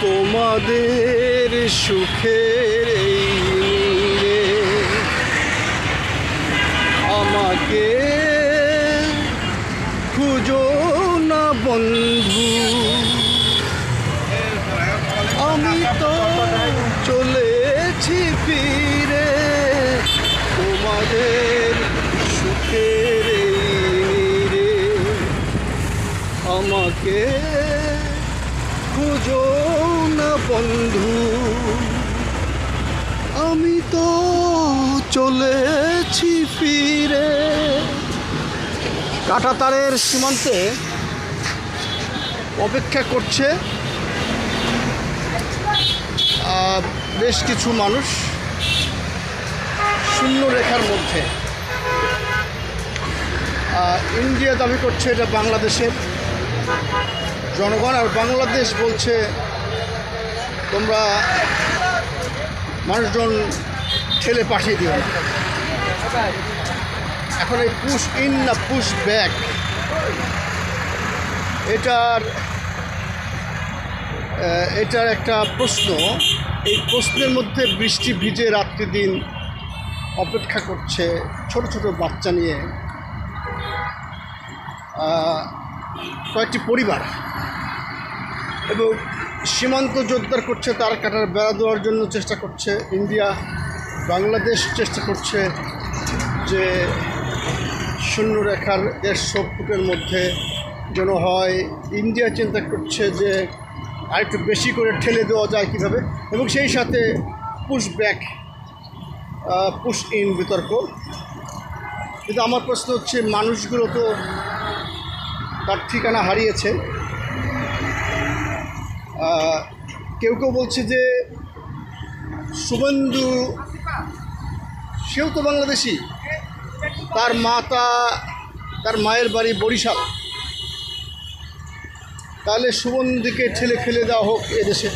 তোমাদের সুখের এই নীড়ে আমাকে খুঁজো না বন্ধু, আমি তো চলেছি ফিরে তোমাদের সুখের এই নীড়ে আমাকে খুঁজো না বন্ধু, আমি তো চলেছি ফিরে। কাঁটাতারের সীমান্তে অপেক্ষা করছে বেশ কিছু মানুষ শূন্য রেখার মধ্যে। ইন্ডিয়া দাবি করছে এটা বাংলাদেশের জনগণ, আর বাংলাদেশ বলছে তোমরা মানুষজন ঠেলে পাঠিয়ে দিও। এখন এই পুশ ইন না পুশ ব্যাক, এটার একটা প্রশ্ন। এই প্রশ্নের মধ্যে বৃষ্টি ভিজে রাত্রি দিন অপেক্ষা করছে ছোট ছোট বাচ্চা নিয়ে কয়েকটি পরিবার, এবং সীমান্ত জোরদার করছে, তার কাটার বেড়া দেওয়ার জন্য চেষ্টা করছে ইন্ডিয়া। বাংলাদেশ চেষ্টা করছে যে শূন্য রেখার 150 ফুটের মধ্যে যেন হয়। ইন্ডিয়া চিন্তা করছে যে আরেকটু বেশি করে ঠেলে দেওয়া যায় কীভাবে, এবং সেই সাথে পুশ ব্যাক পুশ ইন বিতর্ক। কিন্তু আমার প্রশ্ন হচ্ছে, মানুষগুলো তো তার ঠিকানা হারিয়েছে। কেউ কেউ বলছে যে শুভেন্দু সেও তো বাংলাদেশি, তার মায়ের বাড়ি বরিশাল, তাহলে শুভেন্দুকে ঠেলে ফেলে দেওয়া হোক এদেশে।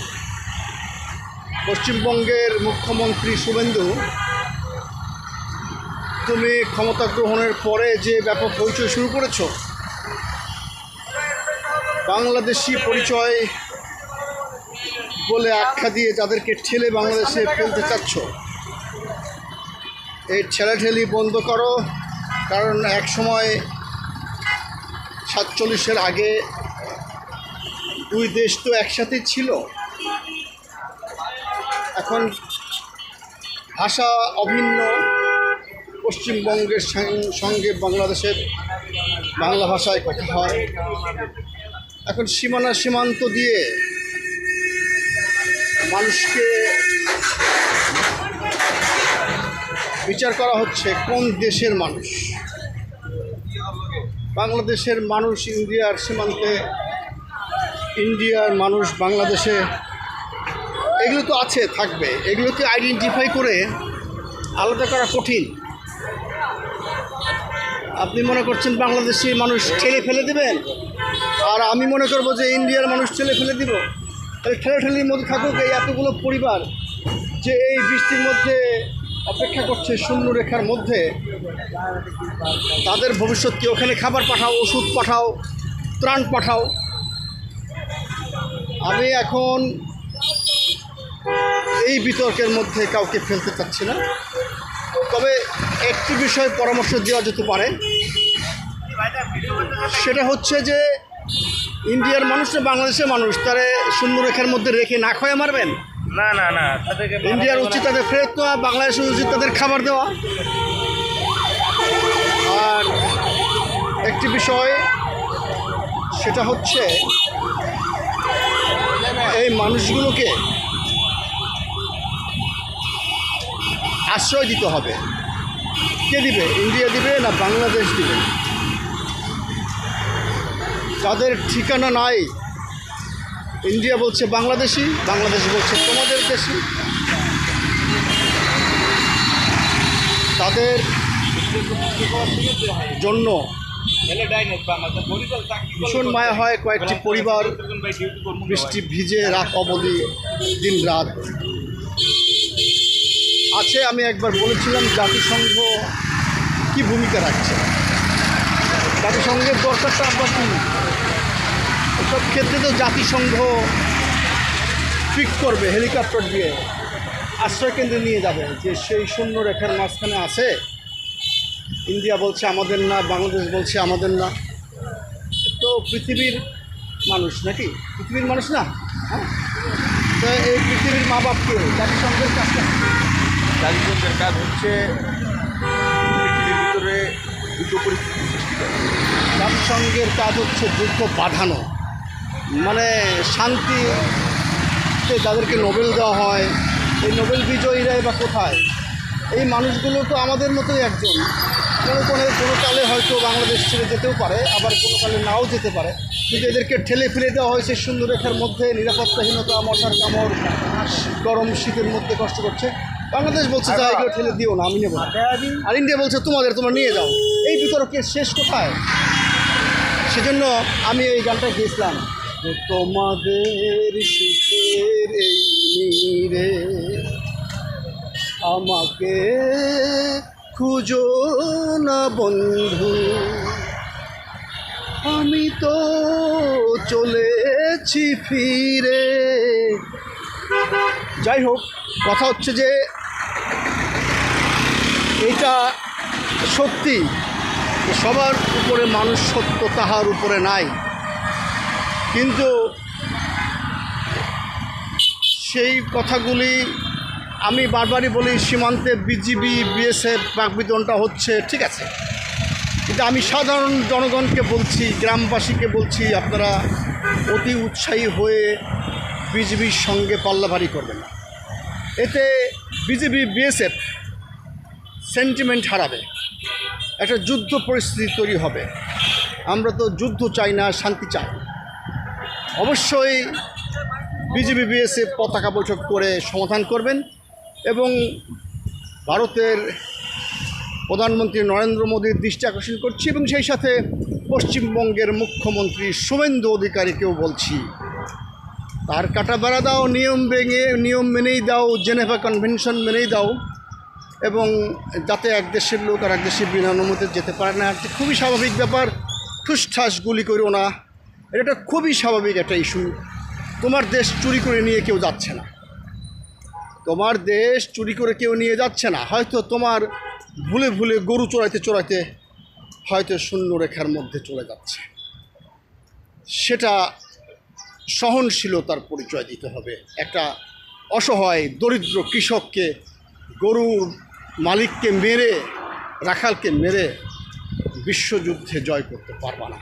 পশ্চিমবঙ্গের মুখ্যমন্ত্রী শুভেন্দু, তুমি ক্ষমতা গ্রহণের পরে যে ব্যাপক হইচই শুরু করেছ, বাংলাদেশি পরিচয় বলে আখ্যা দিয়ে যাদেরকে ঠেলে বাংলাদেশে ফেলতে চাচ্ছ, এই ঠেলাঠেলি বন্ধ করো। কারণ এক সময় 47-এর আগে দুই দেশ তো একসাথে ছিল। এখন ভাষা অভিন্ন, পশ্চিমবঙ্গের সঙ্গে বাংলাদেশের বাংলা ভাষায় কথা হয়। এখন সীমান্ত দিয়ে মানুষকে বিচার করা হচ্ছে কোন দেশের মানুষ। বাংলাদেশের মানুষ ইন্ডিয়ার সীমান্তে, ইন্ডিয়ার মানুষ বাংলাদেশে, এগুলো তো আছে, থাকবে। এগুলোকে আইডেন্টিফাই করে আলাদা করা কঠিন। আপনি মনে করছেন বাংলাদেশি মানুষ ঠেলে ফেলে দেবেন, আর আমি মনে করবো যে ইন্ডিয়ার মানুষ ঠেলে ফেলে দিব। তাহলে ঠেলাঠেলির মধ্যে থাকুক এই এতগুলো পরিবার যে এই বৃষ্টির মধ্যে অপেক্ষা করছে শূন্য রেখার মধ্যে। তাদের ভবিষ্যৎ কি? ওখানে খাবার পাঠাও, ওষুধ পাঠাও, ত্রাণ পাঠাও। আমি এখন এই বিতর্কের মধ্যে কাউকে ফেলতে চাচ্ছি না, তবে একটি বিষয়ে পরামর্শ দেওয়া যেতে পারে। সেটা হচ্ছে যে ইন্ডিয়ার মানুষ না বাংলাদেশের মানুষ, তারা শূন্য রেখার মধ্যে রেখে না খয়ে মারবেন? না না না, ইন্ডিয়ার উচিত তাদের ফেরত দেওয়া, বাংলাদেশের উচিত তাদের খাবার দেওয়া। আর একটি বিষয়, সেটা হচ্ছে এই মানুষগুলোকে আশ্রয় দিতে হবে। কে দিবে? ইন্ডিয়া দিবে না বাংলাদেশ দিবে? যাদের ঠিকানা নাই, ইন্ডিয়া বলছে বাংলাদেশি, বাংলাদেশ বলছে তোমাদের দেশি, তাদের জন্য ভীষণ মায়া হয়। কয়েকটি পরিবার বৃষ্টি ভিজে রাত অবধি দিন রাত আছে। আমি একবার বলেছিলাম জাতিসংঘ কি ভূমিকা রাখছে, জাতিসংঘের দরকারটা আবার কি? এসব ক্ষেত্রে তো জাতিসংঘ পিক করবে হেলিকপ্টার দিয়ে, আশ্রয়কেন্দ্রে নিয়ে যাবে, যে সেই শূন্য রেখার মাঝখানে আছে। ইন্ডিয়া বলছে আমাদের না, বাংলাদেশ বলছে আমাদের না। তো পৃথিবীর মানুষ নাকি, পৃথিবীর মানুষ না? হ্যাঁ, তো এই পৃথিবীর মা বাপকে জাতিসংঘের কাজটা, জাতিসংঘের কাজ হচ্ছে পৃথিবীর ভিতরে যুদ্ধ পরিস্থিতি সৃষ্টি করা। জাতিসংঘের কাজ হচ্ছে যুদ্ধ বাঁধানো, মানে শান্তিতে যাদেরকে নোবেল দেওয়া হয়, এই নোবেল বিজয়ীরাই বা কোথায়? এই মানুষগুলো তো আমাদের মতোই একজন, কোনো কালে হয়তো বাংলাদেশ ছেড়ে যেতেও পারে, আবার কোনো কালে নাও যেতে পারে, কিন্তু এদেরকে ঠেলে ফেলে দেওয়া হয়েছে সুন্দর রেখার মধ্যে, নিরাপত্তাহীনতা, মশার কামড়, গরম শীতের মধ্যে কষ্ট করছে। বাংলাদেশ বলছে যা, এগুলো ঠেলে দিও না, আমি নেবো না। আর ইন্ডিয়া বলছে তোমরা নিয়ে যাও। এই বিতর্কের শেষ কোথায়? সেজন্য আমি এই গানটা গেয়েছিলাম যে তোমাদের সুখের এই নীড়ে আমাকে খুঁজো না বন্ধু, আমি তো চলেছি ফিরে। যাই হোক, কথা হচ্ছে যে এটা সত্যি, সবার উপরে মানুষ সত্য, তাহার উপরে নাই। কিন্তু সেই কথাগুলি আমি বারবারই বলি, সীমান্তে বিজিবি বিএসএফ বাকবিতণ্ডা হচ্ছে, ঠিক আছে, কিন্তু আমি সাধারণ জনগণকে বলছি, গ্রামবাসীকে বলছি, আপনারা অতি উৎসাহী হয়ে বিজিবির সঙ্গে পাল্লাভারি করবেন না। এতে বিজিবি বিএসএফ সেন্টিমেন্ট হারাবে, একটা যুদ্ধ পরিস্থিতি তৈরি হবে। আমরা তো যুদ্ধ চাই না, শান্তি চাই। অবশ্যই বিজেপি বিএসএফ পতাকা বৈঠক করে সমাধান করবেন, এবং ভারতের প্রধানমন্ত্রী নরেন্দ্র মোদীর দৃষ্টি আকর্ষণ করছি, এবং সেই সাথে পশ্চিমবঙ্গের মুখ্যমন্ত্রী শুভেন্দু অধিকারীকেও বলছি, তার কাটা বেড়া দাও, নিয়ম মেনেই দাও, জেনেভা কনভেনশন মেনেই দাও, এবং যাতে এক দেশের লোক আর এক দেশের বিনা অনুমতিতে যেতে পারে না। আর খুবই স্বাভাবিক ব্যাপার, ঠুসঠাস গুলি করো না, এটা খুবই স্বাভাবিক একটা ইস্যু। তোমার দেশ চুরি করে নিয়ে কেউ যাচ্ছে না, তোমার দেশ চুরি করে কেউ নিয়ে যাচ্ছে না, হয়তো তোমার ভুলে ভুলে গরু চড়াইতে হয়তো শূন্য রেখার মধ্যে চলে যাচ্ছে। সেটা সহনশীলতার পরিচয় দিতে হবে। একটা অসহায় দরিদ্র কৃষককে, গরুর মালিককে মেরে, রাখালকে মেরে বিশ্বযুদ্ধে জয় করতে পারবা না।